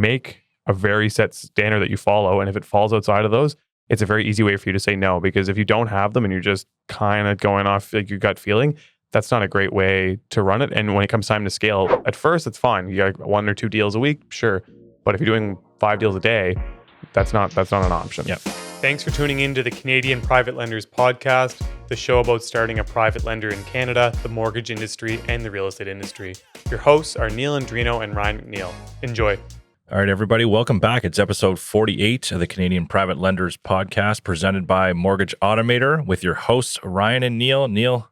make a very set standard that you follow. And if it falls outside of those, it's a very easy way for you to say no, because if you don't have them and you're just kind of going off like your gut feeling, that's not a great way to run it. And when it comes time to scale, at first it's fine. You got 1 or 2 deals a week, sure. But if you're doing 5 deals a day, that's not an option. Yep. Thanks for tuning in to the Canadian Private Lenders Podcast, the show about starting a private lender in Canada, the mortgage industry, and the real estate industry. Your hosts are Neal and Ryan McNeil. Enjoy. All right, everybody, welcome back. It's episode 48 of the Canadian Private Lenders Podcast, presented by Mortgage Automator, with your hosts, Ryan and Neal. Neal,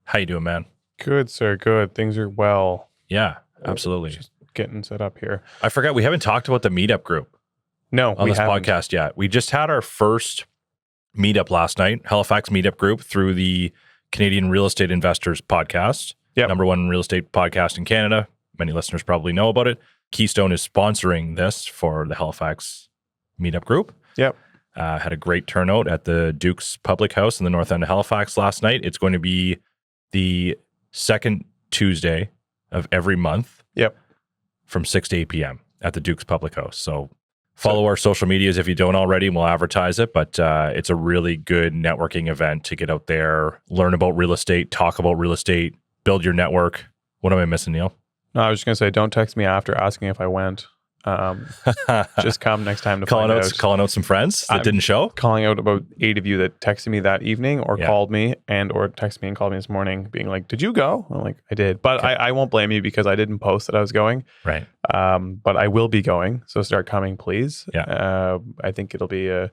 how you doing, man? Good, sir. Good. Things are well. Yeah, absolutely. Just getting set up here. I forgot, we haven't talked about the meetup group on this podcast yet. We just had our first meetup last night, Halifax meetup group, through the Canadian Real Estate Investors Podcast, number one real estate podcast in Canada. Many listeners probably know about it. Keystone is sponsoring this for the Halifax meetup group. Yep. Had a great turnout at the Duke's Public House in the north end of Halifax last night. It's going to be the second Tuesday of every month. Yep. From 6 to 8 p.m. at the Duke's Public House. So follow our social medias if you don't already, and we'll advertise it. But it's a really good networking event to get out there, learn about real estate, talk about real estate, build your network. What am I missing, Neal? No, I was just going to say, don't text me after asking if I went. Just come next time to find out. Calling out some friends that didn't show? Calling out about 8 of you that texted me that evening or called me or texted me and called me this morning being like, did you go? I'm like, I did. But okay. I won't blame you because I didn't post that I was going. Right. But I will be going. So start coming, please. Yeah. I think it'll be a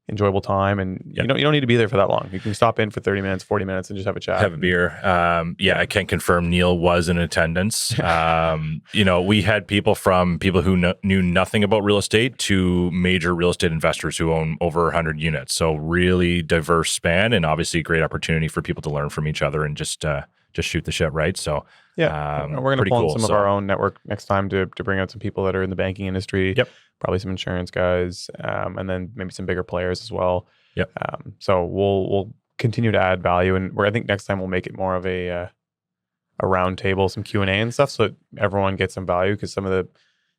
enjoyable time, and you don't need to be there for that long. You can stop in for 30 minutes, 40 minutes and just have a chat. Have a beer. I can confirm Neal was in attendance. We had people who knew nothing about real estate to major real estate investors who own over 100 units. So really diverse span, and obviously a great opportunity for people to learn from each other and just shoot the shit, right? So we're going to pull in some of our own network next time to bring out some people that are in the banking industry. Yep. Probably some insurance guys, and then maybe some bigger players as well. Yep. So we'll continue to add value, and I think next time we'll make it more of a round table, some Q&A and stuff, so that everyone gets some value, because some of the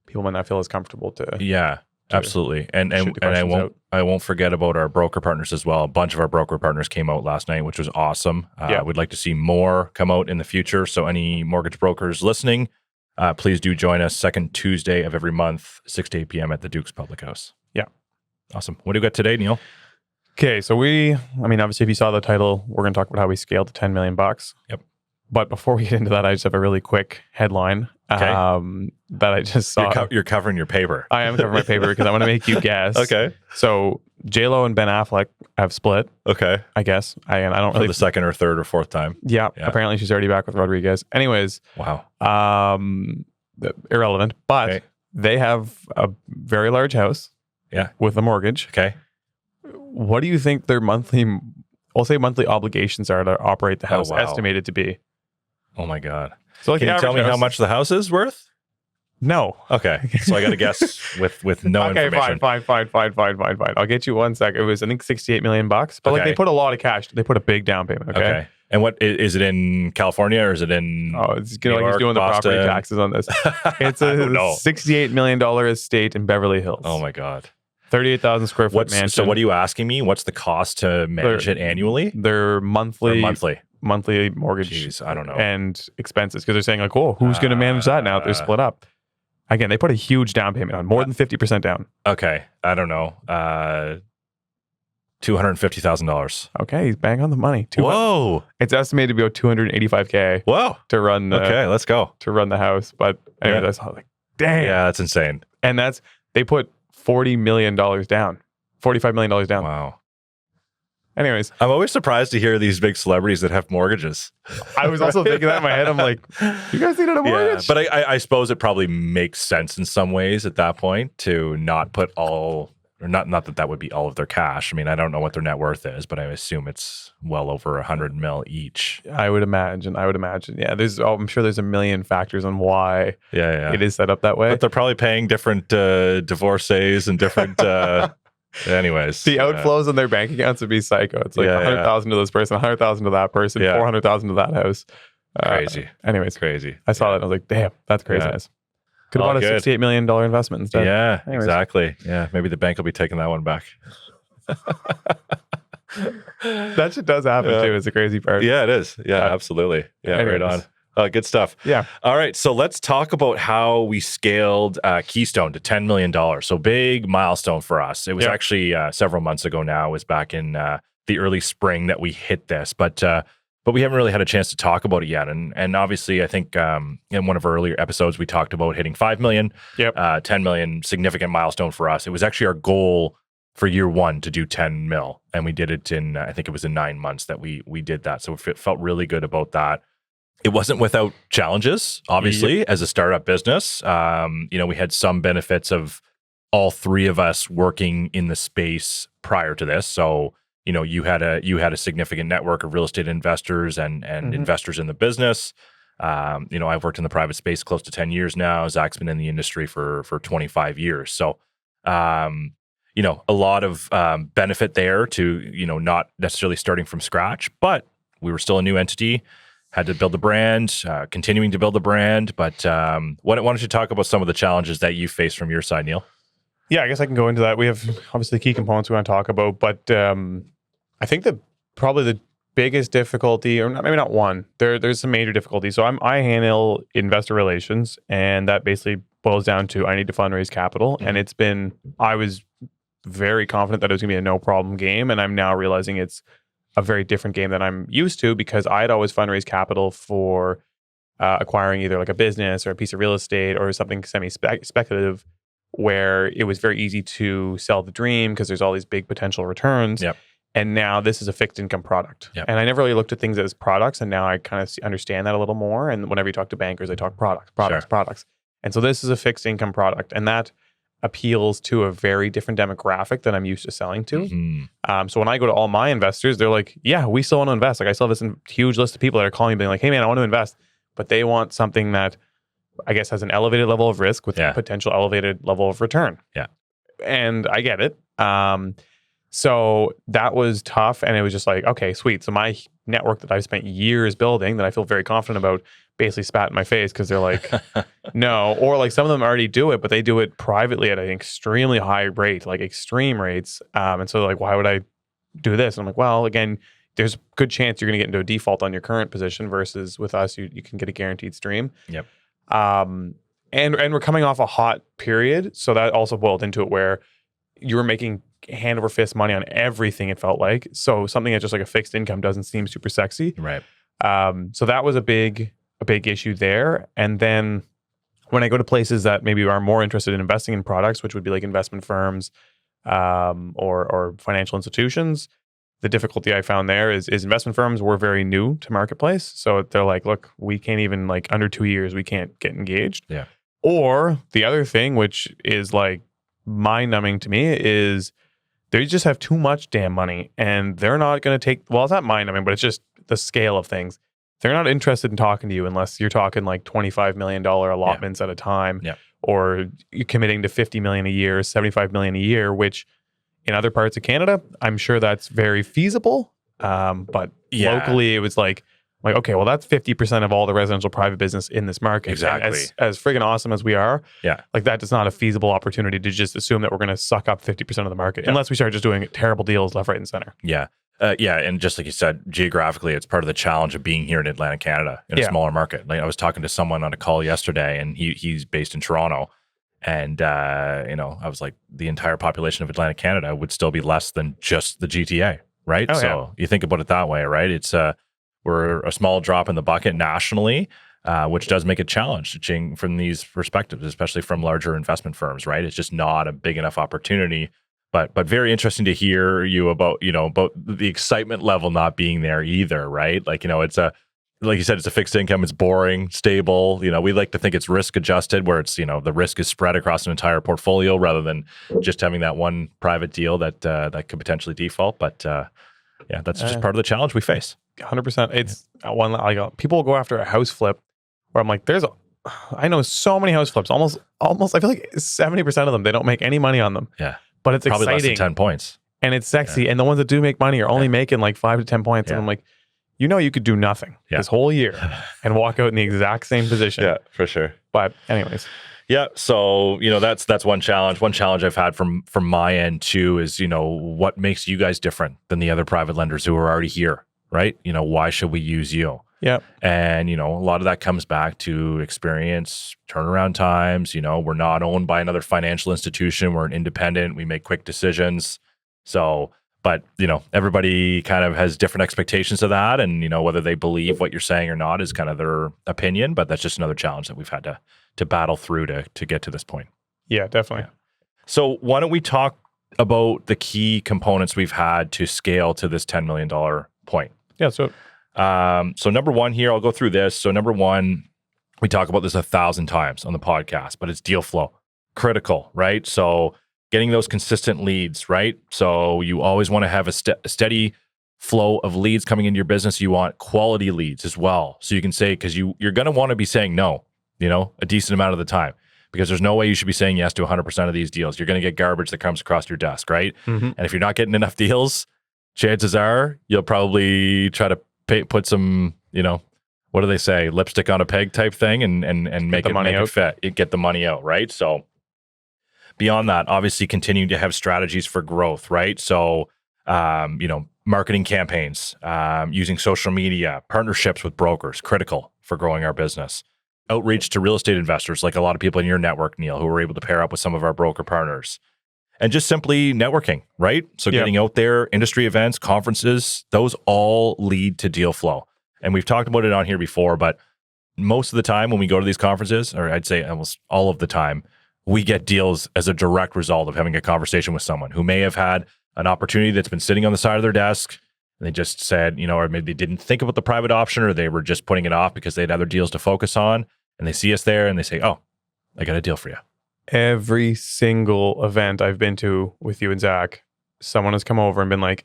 people might not feel as comfortable to. Yeah, absolutely. And I won't forget about our broker partners as well. A bunch of our broker partners came out last night, which was awesome. We'd like to see more come out in the future. So any mortgage brokers listening, please do join us second Tuesday of every month, 6 to 8 p.m. at the Duke's Public House. Yeah. Awesome. What do we got today, Neal? Okay, so obviously if you saw the title, we're going to talk about how we scaled to $10 million. Yep. But before we get into that, I just have a really quick headline that I just saw. You're covering your paper. I am covering my paper because I want to make you guess. Okay. So J-Lo and Ben Affleck have split. Okay. I guess. I don't really. For the second or third or fourth time. Yeah. Apparently she's already back with Rodriguez. Anyways. Wow. Irrelevant. But they have a very large house. Yeah. With a mortgage. Okay. What do you think their monthly obligations are to operate the house estimated to be? Oh my God. So can you tell me how much the house is worth? No. Okay. So I got to guess with no information. Fine. I'll get you 1 sec. It was, I think, $68 million. But they put a lot of cash. They put a big down payment. Okay. And what is it in California or is it in? Oh, it's New York, he's doing Boston? The property taxes on this. It's a $68 million estate in Beverly Hills. Oh my God. 38,000 square foot mansion. So what are you asking me? What's the cost to manage it annually? Their monthly mortgage. Jeez, I don't know. And expenses, because they're saying like, oh, who's going to manage that now that they're split up? Again, they put a huge down payment on, more than 50% down. Okay, I don't know. $250,000. Okay, he's bang on the money. Whoa! It's estimated to be about $285K. Whoa! To run. Let's go. To run the house, but anyway, that's like, dang. Yeah, that's insane. And they put $40 million down, $45 million down. Wow. Anyways, I'm always surprised to hear these big celebrities that have mortgages. I was also thinking that in my head. I'm like, you guys needed a mortgage? Yeah, but I suppose it probably makes sense in some ways at that point to not put all, or not that would be all of their cash. I mean, I don't know what their net worth is, but I assume it's well over 100 mil each. I would imagine. Yeah, I'm sure there's a million factors on why it is set up that way. But they're probably paying different divorcees and different... Anyways, the outflows on their bank accounts would be psycho. It's like 100,000 to this person, 100,000 to that person, 400,000 to that house. Crazy. Anyways, crazy. I saw that and I was like, damn, that's craziness. Could have bought a $68 million investment instead. Yeah, anyways. Exactly. Yeah, maybe the bank will be taking that one back. That shit does happen too. It's a crazy part. Yeah, it is. Yeah, absolutely. Yeah, anyways. Right on. Good stuff. Yeah. All right. So let's talk about how we scaled Keystone to $10 million. So big milestone for us. It was actually several months ago now. It was back in the early spring that we hit this, but we haven't really had a chance to talk about it yet. And obviously, I think in one of our earlier episodes, we talked about hitting 5 million, 10 million, significant milestone for us. It was actually our goal for year one to do 10 mil. And we did it in, I think it was in 9 months that we did that. So it felt really good about that. It wasn't without challenges, obviously, as a startup business. We had some benefits of all three of us working in the space prior to this. So, you had a significant network of real estate investors and investors in the business. I've worked in the private space close to 10 years now. Zach's been in the industry for 25 years. So, a lot of benefit there to, not necessarily starting from scratch, but we were still a new entity, had to build the brand, continuing to build the brand. But why don't you talk about some of the challenges that you faced from your side, Neal? Yeah, I guess I can go into that. We have obviously key components we want to talk about, but I think probably the biggest difficulty, or maybe not one, there's some major difficulties. So I handle investor relations, and that basically boils down to I need to fundraise capital. And I was very confident that it was going to be a no problem game, and I'm now realizing it's a very different game than I'm used to, because I'd always fundraise capital for acquiring either like a business or a piece of real estate or something semi-speculative, where it was very easy to sell the dream because there's all these big potential returns. Yep. And now this is a fixed income product. Yep. And I never really looked at things as products, and now I kind of understand that a little more. And whenever you talk to bankers, they talk products. And so this is a fixed income product, and that appeals to a very different demographic than I'm used to selling to. Mm-hmm. So when I go to all my investors, they're like, yeah, we still want to invest. Like I still have this huge list of people that are calling me being like, hey man, I want to invest. But they want something that I guess has an elevated level of risk with a potential elevated level of return. Yeah. And I get it. So that was tough. And it was just like, okay, sweet. So my network that I've spent years building, that I feel very confident about, basically spat in my face because they're like, no. Or like some of them already do it, but they do it privately at an extremely high rate, like extreme rates. And so like, why would I do this? And I'm like, well, again, there's a good chance you're going to get into a default on your current position versus with us, you can get a guaranteed stream. Yep. And we're coming off a hot period. So that also boiled into it where you were making hand over fist money on everything, it felt like. So something that's just like a fixed income doesn't seem super sexy. Right. So that was a big issue there. And then when I go to places that maybe are more interested in investing in products, which would be like investment firms or financial institutions, the difficulty I found there is investment firms were very new to marketplace. So they're like, look, we can't even, like, under 2 years, we can't get engaged. Yeah. Or the other thing, which is like mind numbing to me, is they just have too much damn money, and they're not going to take, well, it's not mind numbing, but it's just the scale of things. They're not interested in talking to you unless you're talking like $25 million allotments at a time, or you're committing to $50 million a year, $75 million a year, which in other parts of Canada, I'm sure that's very feasible. But locally, it was like, okay, well, that's 50% of all the residential private business in this market. Exactly. As friggin' awesome as we are, yeah, like that is not a feasible opportunity to just assume that we're going to suck up 50% of the market, unless we start just doing terrible deals left, right, and center. Yeah. And just like you said, geographically, it's part of the challenge of being here in Atlantic Canada in a smaller market. Like I was talking to someone on a call yesterday, and he's based in Toronto. And, I was like, the entire population of Atlantic Canada would still be less than just the GTA, right? So you think about it that way, right? It's we're a small drop in the bucket nationally, which does make it challenging from these perspectives, especially from larger investment firms, right? It's just not a big enough opportunity. But very interesting to hear you about the excitement level not being there either, right? Like, it's like you said, it's a fixed income. It's boring, stable. We like to think it's risk adjusted, where it's, the risk is spread across an entire portfolio rather than just having that one private deal that could potentially default. But that's just part of the challenge we face. 100%. It's one, like, people will go after a house flip where I'm like, I know so many house flips, almost I feel like 70% of them, they don't make any money on them. Yeah. But it's probably exciting. Less than 10 points. And it's sexy. Yeah. And the ones that do make money are only making like 5 to 10 points. And I'm like, you could do nothing this whole year and walk out in the exact same position. Yeah, for sure. But anyways. Yeah. So, that's one challenge. One challenge I've had from my end too is, what makes you guys different than the other private lenders who are already here, right? Why should we use you? Yeah. And, a lot of that comes back to experience, turnaround times. We're not owned by another financial institution. We're an independent. We make quick decisions. So, but, everybody kind of has different expectations of that. And, whether they believe what you're saying or not is kind of their opinion. But that's just another challenge that we've had to battle through to get to this point. Yeah, definitely. Yeah. So why don't we talk about the key components we've had to scale to this $10 million point? Yeah. So number one here, I'll go through this. So number one, we talk about this 1,000 times on the podcast, but it's deal flow. Critical, right? So getting those consistent leads, right? So you always want to have a steady flow of leads coming into your business. You want quality leads as well. So you can say, because you're going to want to be saying no, a decent amount of the time, because there's no way you should be saying yes to 100% of these deals. You're going to get garbage that comes across your desk, right? Mm-hmm. And if you're not getting enough deals, chances are you'll probably try to put some, what do they say, lipstick on a peg type thing and make it fit, get the money out, right? So beyond that, obviously continuing to have strategies for growth, right? So, marketing campaigns, using social media, partnerships with brokers, critical for growing our business. Outreach to real estate investors, like a lot of people in your network, Neal, who were able to pair up with some of our broker partners. And just simply networking, right? So getting out there, industry events, conferences, those all lead to deal flow. And we've talked about it on here before, but most of the time when we go to these conferences, or I'd say almost all of the time, we get deals as a direct result of having a conversation with someone who may have had an opportunity that's been sitting on the side of their desk. And they just said, or maybe they didn't think about the private option, or they were just putting it off because they had other deals to focus on. And they see us there and they say, oh, I got a deal for you. Every single event I've been to with you and Zach, someone has come over and been like,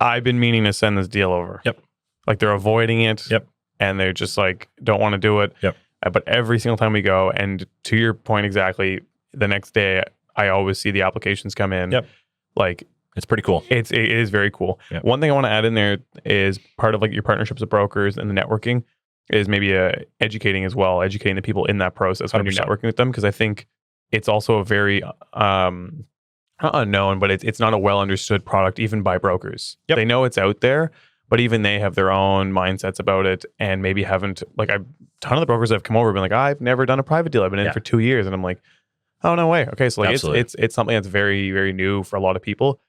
I've been meaning to send this deal over. Yep. Like they're avoiding it. Yep. And they're just like, don't want to do it. Yep. But every single time we go, and to your point exactly, the next day, I always see the applications come in. Yep. Like, it's pretty cool. It is very cool. Yep. One thing I want to add in there is part of like your partnerships with brokers and the networking is maybe educating as well, educating the people in that process when 100%. You're networking with them. Because I think it's also a very not unknown, but it's not a well understood product even by brokers. Yep. They know it's out there, but even they have their own mindsets about it and maybe haven't, like a ton of the brokers that have come over have been like, I've never done a private deal. I've been in for 2 years. And I'm like, oh, no way. Okay. So like it's something that's very, very new for a lot of people.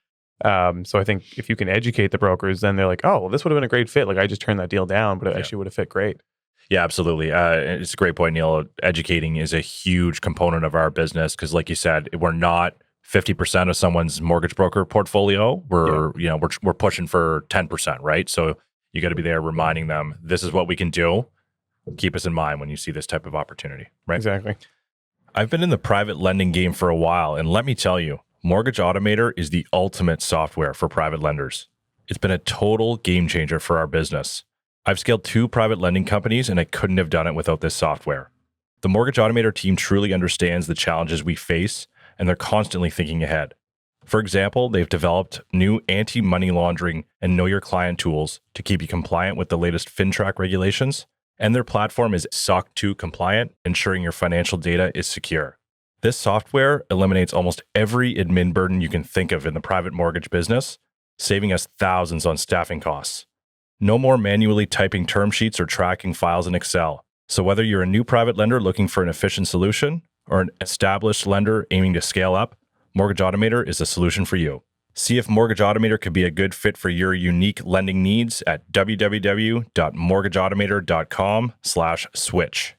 So I think if you can educate the brokers, then they're like, oh, well, this would have been a great fit. Like I just turned that deal down, but it actually would have fit great. Yeah, absolutely. It's a great point, Neal. Educating is a huge component of our business because, like you said, we're not 50% of someone's mortgage broker portfolio. We're we're pushing for 10%, right? So you got to be there reminding them this is what we can do. Keep us in mind when you see this type of opportunity, right? Exactly. I've been in the private lending game for a while, and let me tell you, Mortgage Automator is the ultimate software for private lenders. It's been a total game changer for our business. I've scaled 2 private lending companies, and I couldn't have done it without this software. The Mortgage Automator team truly understands the challenges we face, and they're constantly thinking ahead. For example, they've developed new anti-money laundering and know your client tools to keep you compliant with the latest FinTrack regulations, and their platform is SOC 2 compliant, ensuring your financial data is secure. This software eliminates almost every admin burden you can think of in the private mortgage business, saving us thousands on staffing costs. No more manually typing term sheets or tracking files in Excel. So whether you're a new private lender looking for an efficient solution or an established lender aiming to scale up, Mortgage Automator is the solution for you. See if Mortgage Automator could be a good fit for your unique lending needs at www.mortgageautomator.com/switch.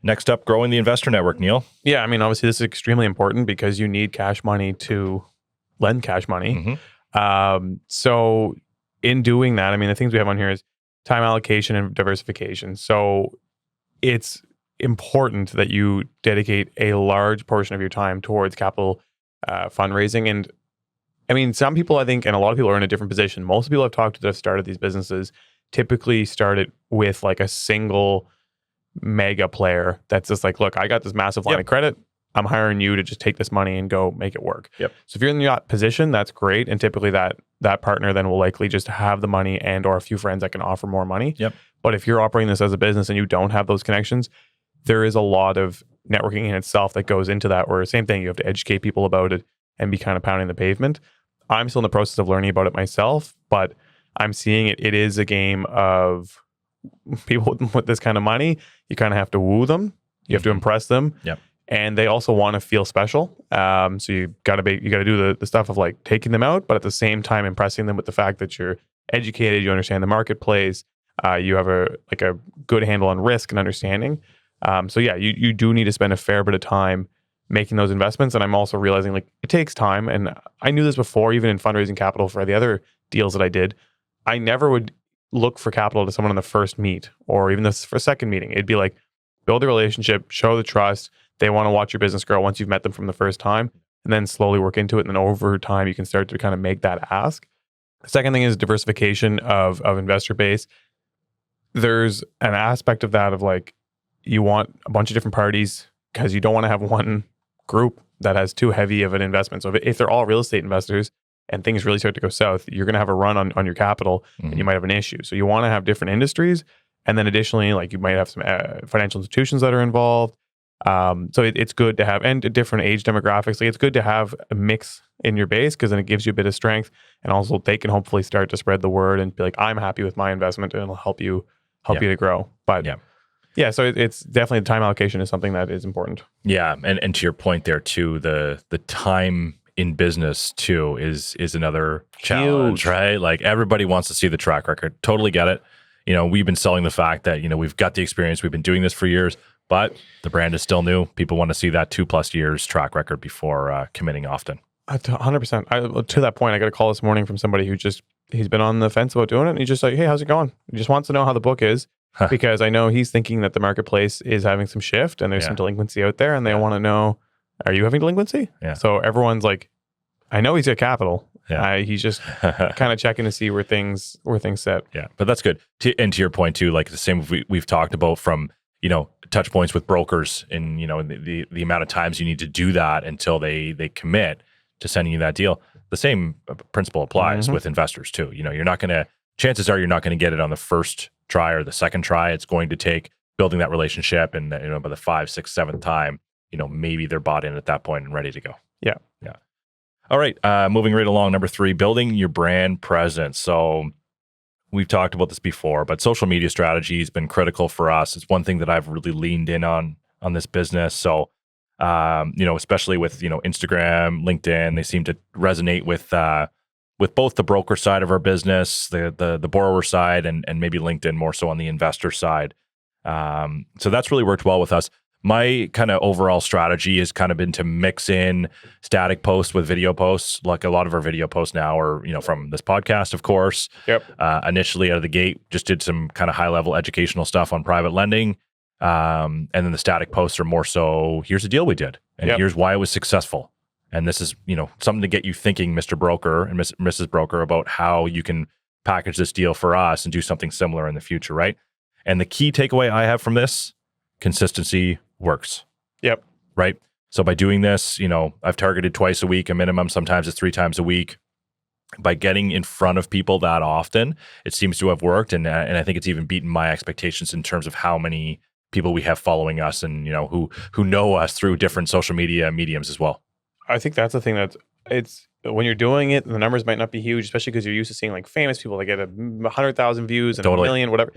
Next up, growing the investor network, Neal. Yeah, I mean, obviously this is extremely important because you need cash money to lend cash money. Mm-hmm. So in doing that, I mean, the things we have on here is time allocation and diversification. So it's important that you dedicate a large portion of your time towards capital fundraising. And I mean, some people, I think, and a lot of people are in a different position. Most people I've talked to that have started these businesses typically started with like a single mega player that's just like, look, I got this massive line of credit. I'm hiring you to just take this money and go make it work. Yep. So if you're in that position, that's great. And typically that partner then will likely just have the money and or a few friends that can offer more money. Yep. But if you're operating this as a business and you don't have those connections, there is a lot of networking in itself that goes into that, where same thing, you have to educate people about it and be kind of pounding the pavement. I'm still in the process of learning about it myself, but I'm seeing it. It is a game of people with this kind of money. You kind of have to woo them. You have to impress them. Yep. And they also want to feel special. So you got to do the stuff of like taking them out, but at the same time impressing them with the fact that you're educated, you understand the marketplace, you have a good handle on risk and understanding. So yeah, you do need to spend a fair bit of time making those investments. And I'm also realizing like it takes time. And I knew this before, even in fundraising capital for the other deals that I did. I never would look for capital to someone on the first meet or even this for a second meeting. It'd be like build a relationship, show the trust. They want to watch your business grow once you've met them from the first time, and then slowly work into it. And then over time, you can start to kind of make that ask. The second thing is diversification of investor base. There's an aspect of that of like, you want a bunch of different parties because you don't want to have one group that has too heavy of an investment. So if they're all real estate investors and things really start to go south, you're going to have a run on your capital and you might have an issue. So you want to have different industries. And then additionally, like you might have some financial institutions that are involved. So it's good to have, and different age demographics. Like it's good to have a mix in your base because then it gives you a bit of strength, and also they can hopefully start to spread the word and be like, I'm happy with my investment, and it'll help you to grow. But yeah, so it's definitely the time allocation is something that is important. Yeah, and to your point there too, the time in business too is another challenge, right? Like everybody wants to see the track record. Totally get it. We've been selling the fact that, we've got the experience, we've been doing this for years, but the brand is still new. People want to see that 2+ years track record before committing often. 100%. To that point, I got a call this morning from somebody who he's been on the fence about doing it. And he's just like, hey, how's it going? He just wants to know how the book is because I know he's thinking that the marketplace is having some shift and there's some delinquency out there, and they want to know, are you having delinquency? Yeah. So everyone's like, I know he's got capital. Yeah. He's just kind of checking to see where things sit. Yeah, but that's good. And to your point too, like the same we've talked about from, touch points with brokers and, the amount of times you need to do that until they commit to sending you that deal. The same principle applies with investors too. Chances are you're not going to get it on the first try or the second try. It's going to take building that relationship, and by the 5th, 6th, 7th time, maybe they're bought in at that point and ready to go. Yeah. Yeah. All right. Moving right along. Number 3, building your brand presence. So we've talked about this before, but social media strategy has been critical for us. It's one thing that I've really leaned in on this business. So, especially with, Instagram, LinkedIn, they seem to resonate with both the broker side of our business, the borrower side, and maybe LinkedIn more so on the investor side. So that's really worked well with us. My kind of overall strategy has kind of been to mix in static posts with video posts. Like a lot of our video posts now are, from this podcast, of course. Yep. Initially out of the gate, just did some kind of high level educational stuff on private lending. And then the static posts are more so, here's a deal we did, and here's why it was successful. And this is, something to get you thinking, Mr. Broker and Mrs. Broker, about how you can package this deal for us and do something similar in the future, right? And the key takeaway I have from this, consistency works. Yep. Right. So by doing this, I've targeted twice a week, a minimum. Sometimes it's 3 times a week. By getting in front of people that often, it seems to have worked. And I think it's even beaten my expectations in terms of how many people we have following us and, who know us through different social media mediums as well. I think that's the thing it's when you're doing it, the numbers might not be huge, especially because you're used to seeing like famous people that get 100,000 views and 1 million, whatever.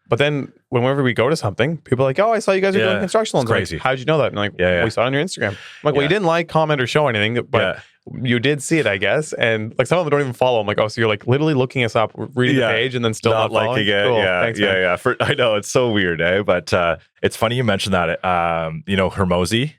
But then whenever we go to something, people are like, oh, I saw you guys are doing construction loans. Crazy. Like, how'd you know that? And like, we saw it on your Instagram. I'm like, well, you didn't like, comment, or show anything, but you did see it, I guess. And like some of them don't even follow. I'm like, oh, so you're like literally looking us up, reading the page, and then still not liking it. Cool. Yeah, thanks, yeah. I know, it's so weird, But it's funny you mentioned that. Hermosi.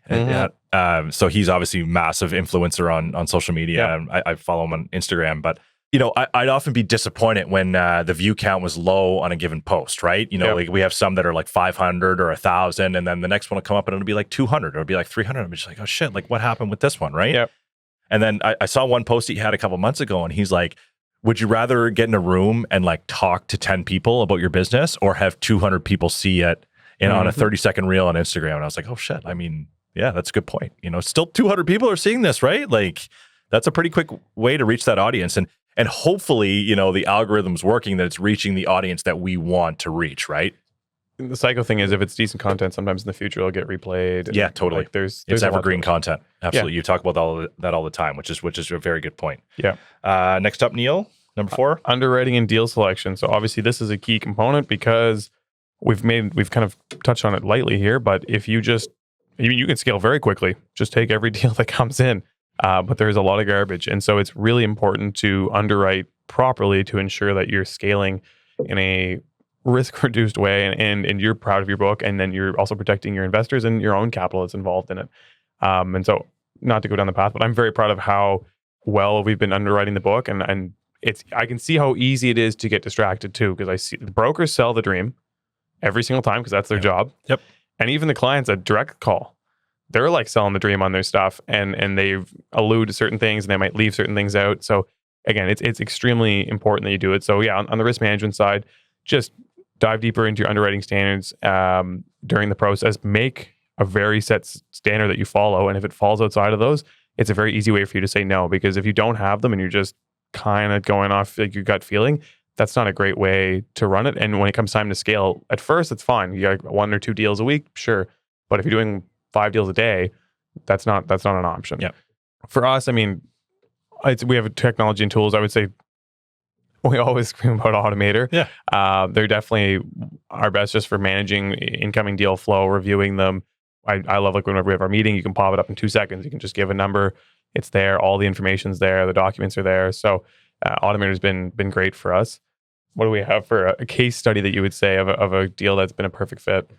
So he's obviously a massive influencer on social media. And I follow him on Instagram, but I'd often be disappointed when the view count was low on a given post, right? Like we have some that are like 500 or 1,000, and then the next one will come up and it'll be like 200 or it'll be like 300. I'm just like, oh shit, like what happened with this one, right? Yep. And then I saw one post he had a couple months ago, and he's like, would you rather get in a room and like talk to 10 people about your business or have 200 people see it on a 30-second reel on Instagram? And I was like, oh shit. I mean, yeah, that's a good point. Still 200 people are seeing this, right? Like that's a pretty quick way to reach that audience. And hopefully, the algorithm's working, that it's reaching the audience that we want to reach, right? the psycho thing is if it's decent content, sometimes in the future it'll get replayed. Yeah, totally. Like there's it's evergreen content. Absolutely. You talk about that all the time, which is a very good point. Yeah. Next up, Neal, number 4. Underwriting and deal selection. So obviously this is a key component because we've kind of touched on it lightly here, but if you can scale very quickly, just take every deal that comes in. But there's a lot of garbage. And so it's really important to underwrite properly to ensure that you're scaling in a risk-reduced way and you're proud of your book, and then you're also protecting your investors and your own capital that's involved in it. And so not to go down the path, but I'm very proud of how well we've been underwriting the book. And I can see how easy it is to get distracted too, because I see the brokers sell the dream every single time because that's their job. Yep. And even the clients at direct call, they're like selling the dream on their stuff and they allude to certain things and they might leave certain things out. So again, it's extremely important that you do it. So yeah, on the risk management side, just dive deeper into your underwriting standards during the process. Make a very set standard that you follow. And if it falls outside of those, it's a very easy way for you to say no, because if you don't have them and you're just kind of going off like your gut feeling, that's not a great way to run it. And when it comes time to scale, at first it's fine. You got 1 or 2 deals a week, sure. But if you're doing 5 deals a day, that's not an option. Yeah. For us, I mean, we have technology and tools. I would say we always scream about Automator. Yeah. They're definitely our best just for managing incoming deal flow, reviewing them. I love like whenever we have our meeting, you can pop it up in 2 seconds. You can just give a number. It's there. All the information's there. The documents are there. So Automator's been great for us. What do we have for a case study that you would say of a deal that's been a perfect fit?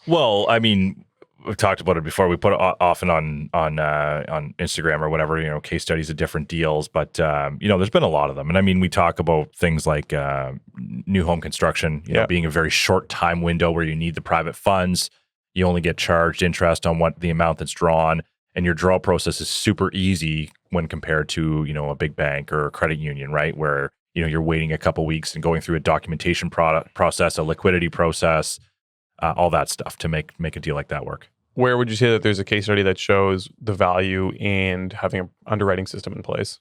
Well, I mean, we've talked about it before. We put it often on Instagram or whatever, case studies of different deals. But, there's been a lot of them. And I mean, we talk about things like new home construction, being a very short time window where you need the private funds. You only get charged interest on the amount that's drawn. And your draw process is super easy when compared to, a big bank or a credit union, right? Where, you're waiting a couple weeks and going through a documentation process, a liquidity process, all that stuff to make a deal like that work. Where would you say that there's a case study that shows the value in having an underwriting system in place?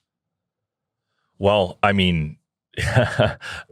Well, I mean,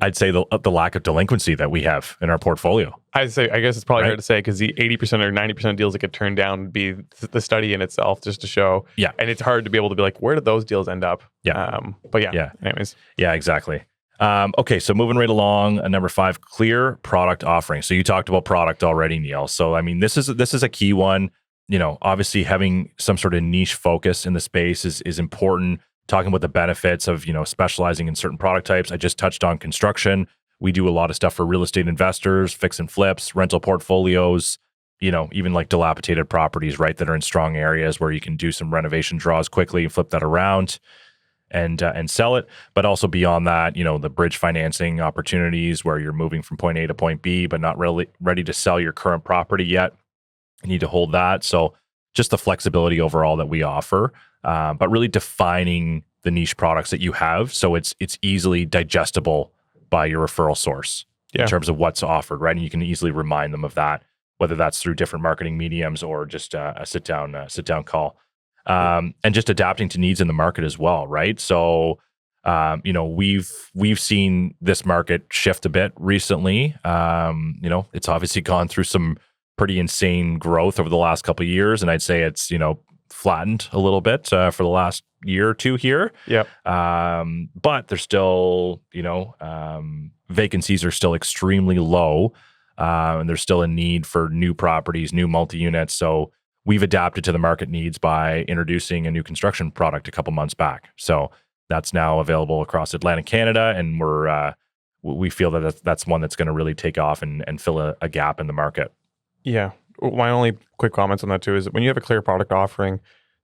I'd say the lack of delinquency that we have in our portfolio. I guess it's probably fair to say, because the 80% or 90% of deals that get turned down would be the study in itself, just to show. Yeah. And it's hard to be able to be like, where did those deals end up? Yeah. But yeah. Anyways. Yeah, exactly. Okay, so moving right along, number 5, clear product offering. So you talked about product already, Neal. So I mean, this is a key one. Obviously having some sort of niche focus in the space is important. Talking about the benefits of specializing in certain product types. I just touched on construction. We do a lot of stuff for real estate investors, fix and flips, rental portfolios. Even like dilapidated properties, right, that are in strong areas where you can do some renovation draws quickly and flip that around and sell it. But also beyond that, the bridge financing opportunities where you're moving from point A to point B, but not really ready to sell your current property yet. You need to hold that. So just the flexibility overall that we offer, but really defining the niche products that you have so it's easily digestible by your referral source in terms of what's offered, right? And you can easily remind them of that, whether that's through different marketing mediums or just a sit down call. And just adapting to needs in the market as well, right? So, we've seen this market shift a bit recently. It's obviously gone through some pretty insane growth over the last couple of years, and I'd say it's flattened a little bit for the last year or two here. Yep. But there's still vacancies are still extremely low, and there's still a need for new properties, new multi-units. So we've adapted to the market needs by introducing a new construction product a couple months back. So that's now available across Atlantic Canada, and we feel that that's one that's going to really take off and fill a gap in the market. Yeah. My only quick comments on that too is that when you have a clear product offering,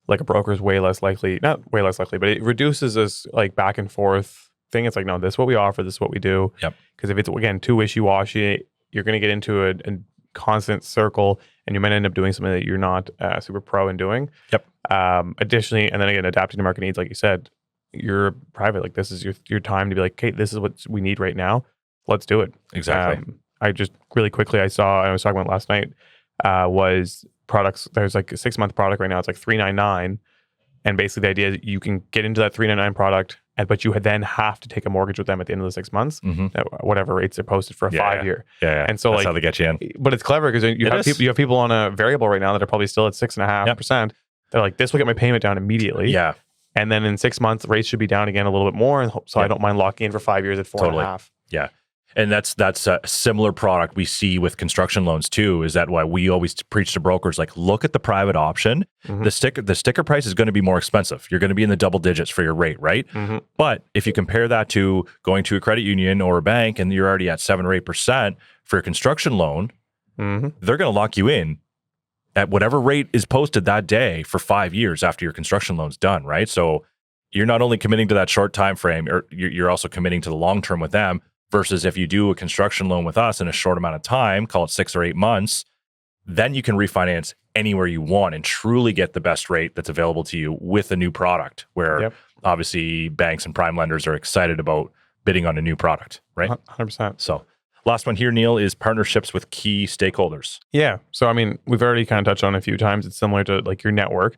like a broker is not way less likely, but it reduces this like back and forth thing. It's like, no, this is what we offer, this is what we do. Yep. Because if it's, again, too wishy-washy, you're going to get into a constant circle and you might end up doing something that you're not super pro in doing. Yep. Additionally, and then again, adapting to market needs, like you said, you're private. Like this is your time to be like, okay, this is what we need right now. Let's do it. Exactly. I just really quickly, I was talking about last night, was products. There's like a 6-month product right now. It's like $399. And basically the idea is you can get into that $399 product, but you then have to take a mortgage with them at the end of the 6 months, at whatever rates are posted for a 5 year. Yeah. And so that's how they get you in. But it's clever because you have people on a variable right now that are probably still at 6.5%. They're like, this will get my payment down immediately. Yeah. And then in 6 months, rates should be down again a little bit more. And so I don't mind locking in for 5 years at 4.5. Yeah. And that's a similar product we see with construction loans too, is that why we always preach to brokers, like, look at the private option. The sticker price is going to be more expensive. You're going to be in the double digits for your rate, right? But if you compare that to going to a credit union or a bank and you're already at 7 or 8% for a construction loan, they're going to lock you in at whatever rate is posted that day for 5 years after your construction loan's done, right? So you're not only committing to that short time frame, or you're also committing to the long term with them. Versus if you do a construction loan with us in a short amount of time, call it 6 or 8 months, then you can refinance anywhere you want and truly get the best rate that's available to you with a new product, where obviously banks and prime lenders are excited about bidding on a new product, right? 100%. So last one here, Neal, is partnerships with key stakeholders. Yeah. So, I mean, we've already kind of touched on it a few times. It's similar to like your network.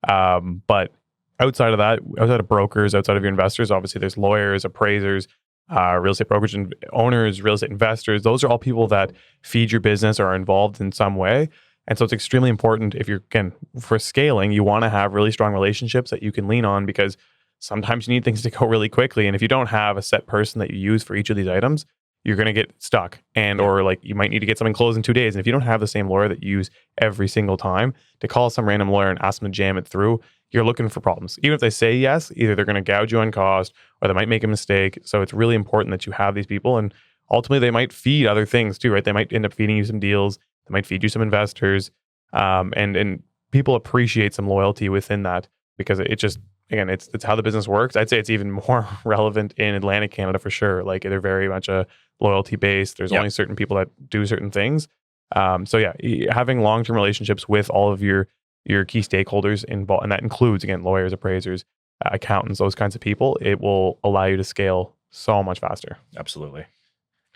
But outside of that, outside of brokers, outside of your investors, obviously there's lawyers, appraisers, real estate brokerage owners, real estate investors. Those are all people that feed your business or are involved in some way. And so it's extremely important if you're, again, for scaling, you want to have really strong relationships that you can lean on, because sometimes you need things to go really quickly. And if you don't have a set person that you use for each of these items, you're going to get stuck, or like you might need to get something closed in 2 days. And if you don't have the same lawyer that you use every single time, to call some random lawyer and ask them to jam it through, you're looking for problems. Even if they say yes, either they're going to gouge you on cost or they might make a mistake. So it's really important that you have these people, and ultimately they might feed other things too, right? They might end up feeding you some deals. They might feed you some investors. And people appreciate some loyalty within that, because it just, again, it's how the business works. I'd say it's even more relevant in Atlantic Canada for sure. Like, they're very much a loyalty based. There's only certain people that do certain things. So yeah, having long-term relationships with all of your key stakeholders involved, and that includes, again, lawyers, appraisers, accountants, those kinds of people, it will allow you to scale so much faster. Absolutely.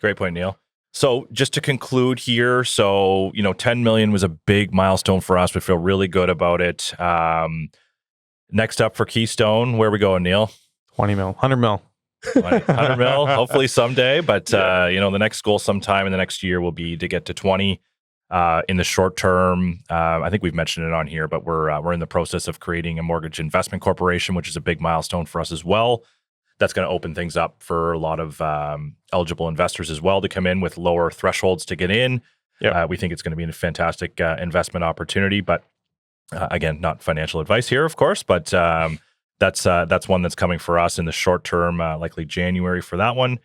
Great point, Neal. So just to conclude here, 10 million was a big milestone for us. We feel really good about it. Next up for Keystone, where are we going, Neal? 20 mil, 100 mil. 100 mil, hopefully someday. But, the next goal sometime in the next year will be to get to 20. In the short term, I think we've mentioned it on here, but we're in the process of creating a mortgage investment corporation, which is a big milestone for us as well. That's going to open things up for a lot of eligible investors as well to come in with lower thresholds to get in. We think it's going to be a fantastic investment opportunity, but again, not financial advice here, of course, but that's one that's coming for us in the short term, likely January for that one.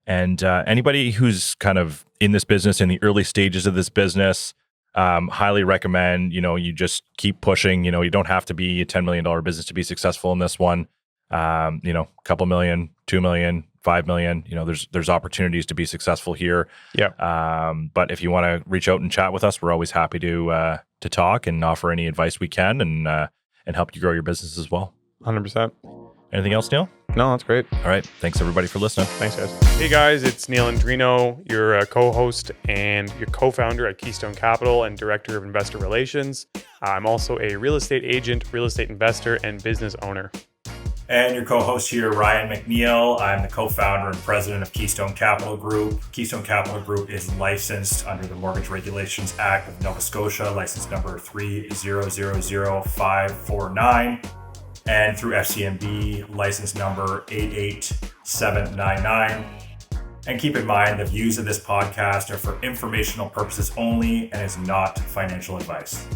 And anybody who's kind of in this business, in the early stages of this business, highly recommend, you just keep pushing. You don't have to be a $10 million business to be successful in this one. A couple million, 2 million, 5 million, there's opportunities to be successful here. But if you want to reach out and chat with us, we're always happy to talk and offer any advice we can and help you grow your business as well. 100%. Anything else, Neal? No, that's great. All right. Thanks, everybody, for listening. Thanks, guys. Hey, guys, it's Neal and Ryan, your co-host and your co-founder at Keystone Capital and Director of Investor Relations. I'm also a real estate agent, real estate investor, and business owner. And your co-host here, Ryan McNeil. I'm the co-founder and president of Keystone Capital Group. Keystone Capital Group is licensed under the Mortgage Regulations Act of Nova Scotia, license number 3000549. And through FCMB, license number 88799. And keep in mind, the views of this podcast are for informational purposes only and is not financial advice.